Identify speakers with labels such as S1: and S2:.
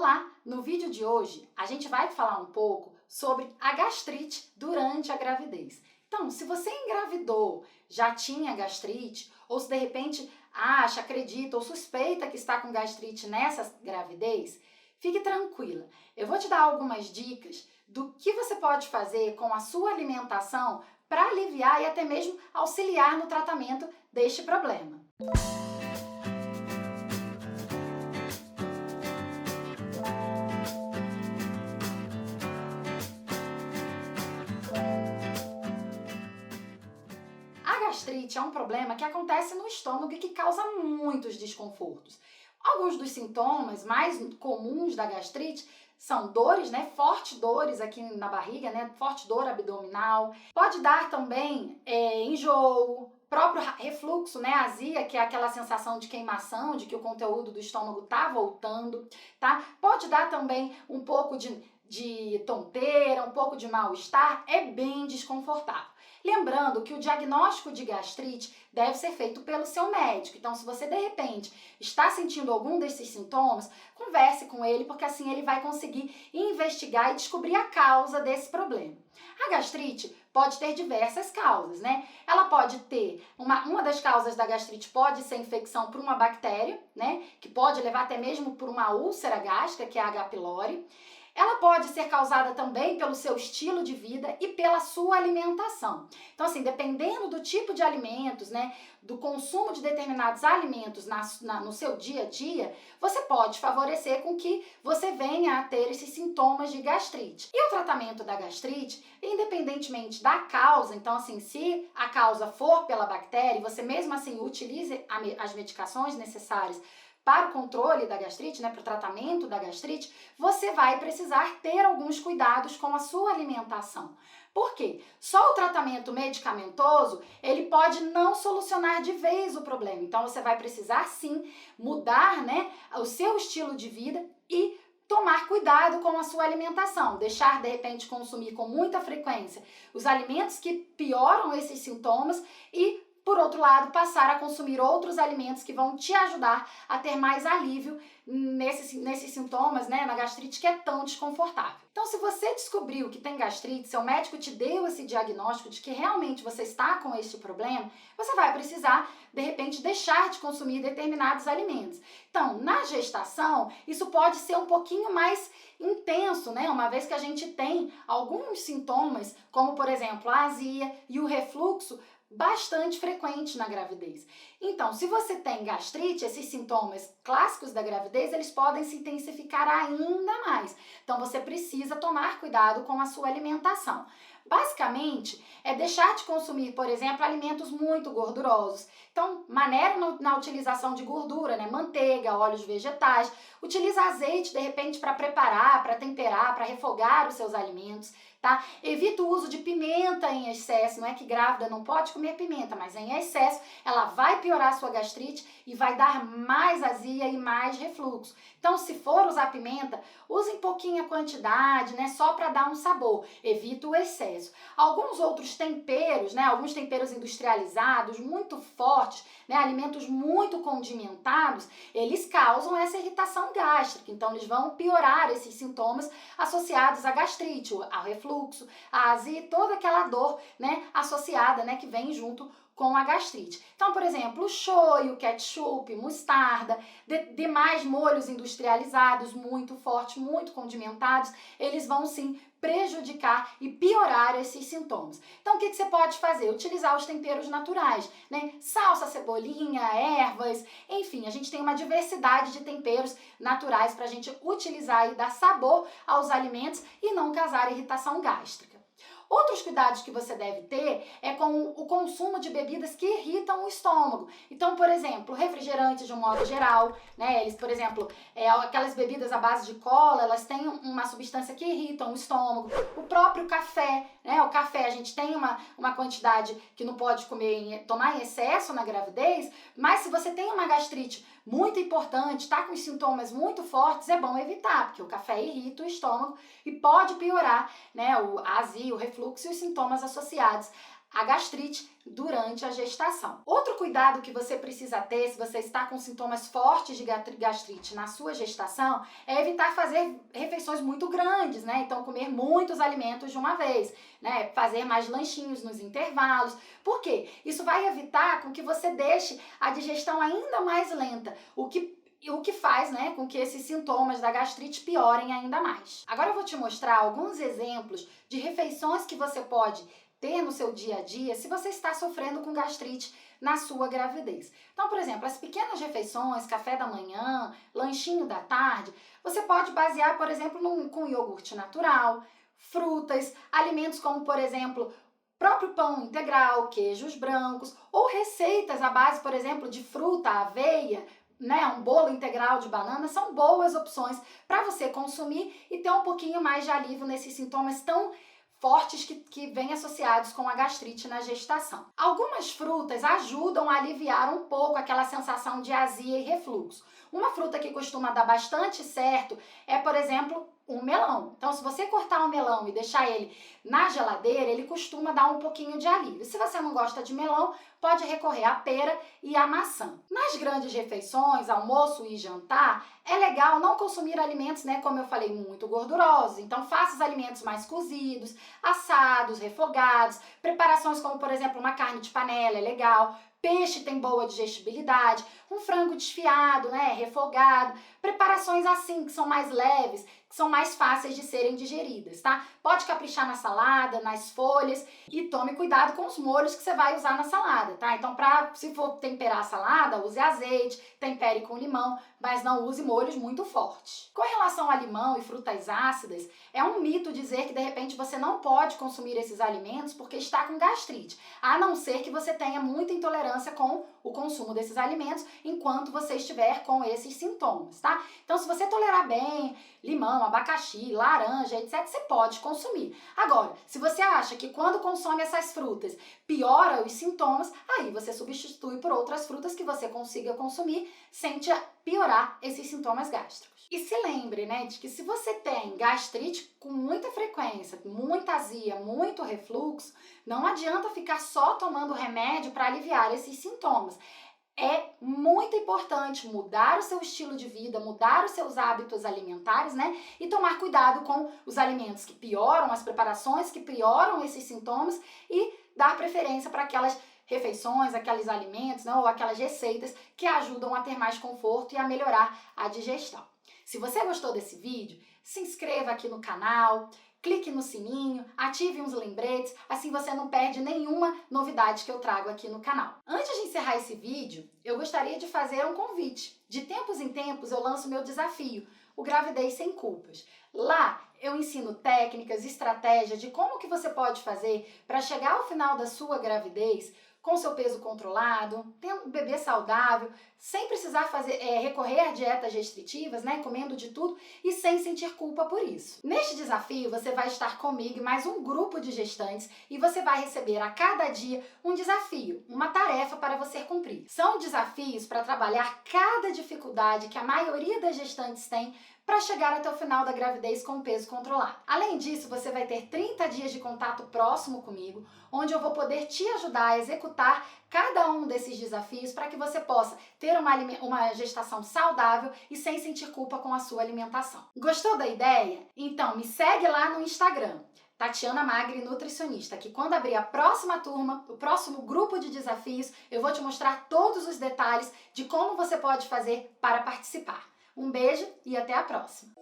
S1: Olá! No vídeo de hoje a gente vai falar um pouco sobre a gastrite durante a gravidez. Então, se você engravidou, já tinha gastrite, ou se de repente acha, acredita ou suspeita que está com gastrite nessa gravidez, fique tranquila. Eu vou te dar algumas dicas do que você pode fazer com a sua alimentação para aliviar e até mesmo auxiliar no tratamento deste problema. A gastrite é um problema que acontece no estômago e que causa muitos desconfortos. Alguns dos sintomas mais comuns da gastrite são dores, fortes dores aqui na barriga, forte dor abdominal. Pode dar também enjoo, próprio refluxo, azia, que é aquela sensação de queimação, de que o conteúdo do estômago tá voltando, tá? Pode dar também um pouco de tonteira, um pouco de mal-estar, é bem desconfortável. Lembrando que o diagnóstico de gastrite deve ser feito pelo seu médico. Então, se você de repente está sentindo algum desses sintomas, converse com ele, porque assim ele vai conseguir investigar e descobrir a causa desse problema. A gastrite pode ter diversas causas, Ela pode ter, uma das causas da gastrite pode ser infecção por uma bactéria, que pode levar até mesmo por uma úlcera gástrica, que é a H. pylori. Ela pode ser causada também pelo seu estilo de vida e pela sua alimentação. Então, assim, dependendo do tipo de alimentos, do consumo de determinados alimentos no seu dia a dia, você pode favorecer com que você venha a ter esses sintomas de gastrite. E o tratamento da gastrite, independentemente da causa, então, assim, se a causa for pela bactéria e você mesmo assim utilize as medicações necessárias para o controle da gastrite, para o tratamento da gastrite, você vai precisar ter alguns cuidados com a sua alimentação. Por quê? Só o tratamento medicamentoso, ele pode não solucionar de vez o problema. Então, você vai precisar, sim, mudar, o seu estilo de vida e tomar cuidado com a sua alimentação, deixar de repente consumir com muita frequência os alimentos que pioram esses sintomas e, por outro lado, passar a consumir outros alimentos que vão te ajudar a ter mais alívio nesses sintomas, na gastrite que é tão desconfortável. Então, se você descobriu que tem gastrite, seu médico te deu esse diagnóstico de que realmente você está com este problema, você vai precisar, de repente, deixar de consumir determinados alimentos. Então, na gestação, isso pode ser um pouquinho mais intenso, uma vez que a gente tem alguns sintomas, como, por exemplo, a azia e o refluxo, bastante frequente na gravidez. Então, se você tem gastrite, esses sintomas clássicos da gravidez, eles podem se intensificar ainda mais. Então, você precisa tomar cuidado com a sua alimentação. Basicamente, é deixar de consumir, por exemplo, alimentos muito gordurosos. Então, maneira na utilização de gordura, manteiga, óleos vegetais. Utiliza azeite, de repente, para preparar, para temperar, para refogar os seus alimentos, tá? Evita o uso de pimenta em excesso. Não é que grávida não pode comer pimenta, mas em excesso ela vai piorar a sua gastrite e vai dar mais azia e mais refluxo. Então, se for usar pimenta, use em pouquinha quantidade, só para dar um sabor. Evita o excesso. Alguns outros temperos, alguns temperos industrializados, muito fortes, alimentos muito condimentados, eles causam essa irritação gástrica. Então, eles vão piorar esses sintomas associados à gastrite, ao refluxo, à azia e toda aquela dor, associada, que vem junto com a gastrite. Então, por exemplo, o shoyu, ketchup, mostarda, demais molhos industrializados muito fortes, muito condimentados, eles vão sim prejudicar e piorar esses sintomas. Então, o que você pode fazer? Utilizar os temperos naturais, Salsa, cebolinha, ervas, enfim, a gente tem uma diversidade de temperos naturais para a gente utilizar e dar sabor aos alimentos e não causar irritação gástrica. Outros cuidados que você deve ter é com o consumo de bebidas que irritam o estômago. Então, por exemplo, refrigerantes de um modo geral, eles, por exemplo, aquelas bebidas à base de cola, elas têm uma substância que irrita o estômago. O próprio café, o café, a gente tem uma quantidade que não pode tomar em excesso na gravidez, mas se você tem uma gastrite muito importante, está com sintomas muito fortes, é bom evitar, porque o café irrita o estômago e pode piorar, a azia, o refluxo e os sintomas associados a gastrite durante a gestação. Outro cuidado que você precisa ter se você está com sintomas fortes de gastrite na sua gestação é evitar fazer refeições muito grandes, né? Então comer muitos alimentos de uma vez, né? Fazer mais lanchinhos nos intervalos. Por quê? Isso vai evitar com que você deixe a digestão ainda mais lenta, o que faz, né, com que esses sintomas da gastrite piorem ainda mais. Agora eu vou te mostrar alguns exemplos de refeições que você pode ter no seu dia a dia se você está sofrendo com gastrite na sua gravidez. Então, por exemplo, as pequenas refeições, café da manhã, lanchinho da tarde, você pode basear, por exemplo, com iogurte natural, frutas, alimentos como, por exemplo, próprio pão integral, queijos brancos ou receitas à base, por exemplo, de fruta, aveia, né, um bolo integral de banana, são boas opções para você consumir e ter um pouquinho mais de alívio nesses sintomas tão fortes que vêm associados com a gastrite na gestação. Algumas frutas ajudam a aliviar um pouco aquela sensação de azia e refluxo. Uma fruta que costuma dar bastante certo é, por exemplo, um melão. Então, se você cortar um melão e deixar ele na geladeira, ele costuma dar um pouquinho de alívio. Se você não gosta de melão, pode recorrer à pera e à maçã. Nas grandes refeições, almoço e jantar, é legal não consumir alimentos, né, como eu falei, muito gordurosos. Então, faça os alimentos mais cozidos, assados, refogados, preparações como, por exemplo, uma carne de panela é legal. Peixe tem boa digestibilidade, um frango desfiado, né, refogado, preparações assim que são mais leves, que são mais fáceis de serem digeridas, tá? Pode caprichar na salada, nas folhas e tome cuidado com os molhos que você vai usar na salada, tá? Então, se for temperar a salada, use azeite, tempere com limão, mas não use molhos muito fortes. Com relação a limão e frutas ácidas, é um mito dizer que de repente você não pode consumir esses alimentos porque está com gastrite, a não ser que você tenha muita intolerância com o consumo desses alimentos enquanto você estiver com esses sintomas, tá? Então, se você tolerar bem limão, abacaxi, laranja, etc., você pode consumir. Agora, se você acha que quando consome essas frutas piora os sintomas, aí você substitui por outras frutas que você consiga consumir sem te piorar esses sintomas gástricos. E se lembre, né, de que se você tem gastrite com muita frequência, muita azia, muito refluxo, não adianta ficar só tomando remédio para aliviar esses sintomas. É muito importante mudar o seu estilo de vida, mudar os seus hábitos alimentares, né? E tomar cuidado com os alimentos que pioram, as preparações que pioram esses sintomas e dar preferência para aquelas refeições, aqueles alimentos, né, ou aquelas receitas que ajudam a ter mais conforto e a melhorar a digestão. Se você gostou desse vídeo, se inscreva aqui no canal, clique no sininho, ative uns lembretes, assim você não perde nenhuma novidade que eu trago aqui no canal. Antes de encerrar esse vídeo, eu gostaria de fazer um convite. De tempos em tempos eu lanço meu desafio, o Gravidez Sem Culpas. Lá eu ensino técnicas, estratégias de como que você pode fazer para chegar ao final da sua gravidez com seu peso controlado, tendo um bebê saudável, sem precisar recorrer a dietas restritivas, né, comendo de tudo e sem sentir culpa por isso. Neste desafio, você vai estar comigo e mais um grupo de gestantes e você vai receber a cada dia um desafio, uma tarefa para você cumprir. São desafios para trabalhar cada dificuldade que a maioria das gestantes tem para chegar até o final da gravidez com o peso controlado. Além disso, você vai ter 30 dias de contato próximo comigo, onde eu vou poder te ajudar a executar cada um desses desafios para que você possa ter uma gestação saudável e sem sentir culpa com a sua alimentação. Gostou da ideia? Então me segue lá no Instagram, Tatiana Magri Nutricionista, que quando abrir a próxima turma, o próximo grupo de desafios, eu vou te mostrar todos os detalhes de como você pode fazer para participar. Um beijo e até a próxima!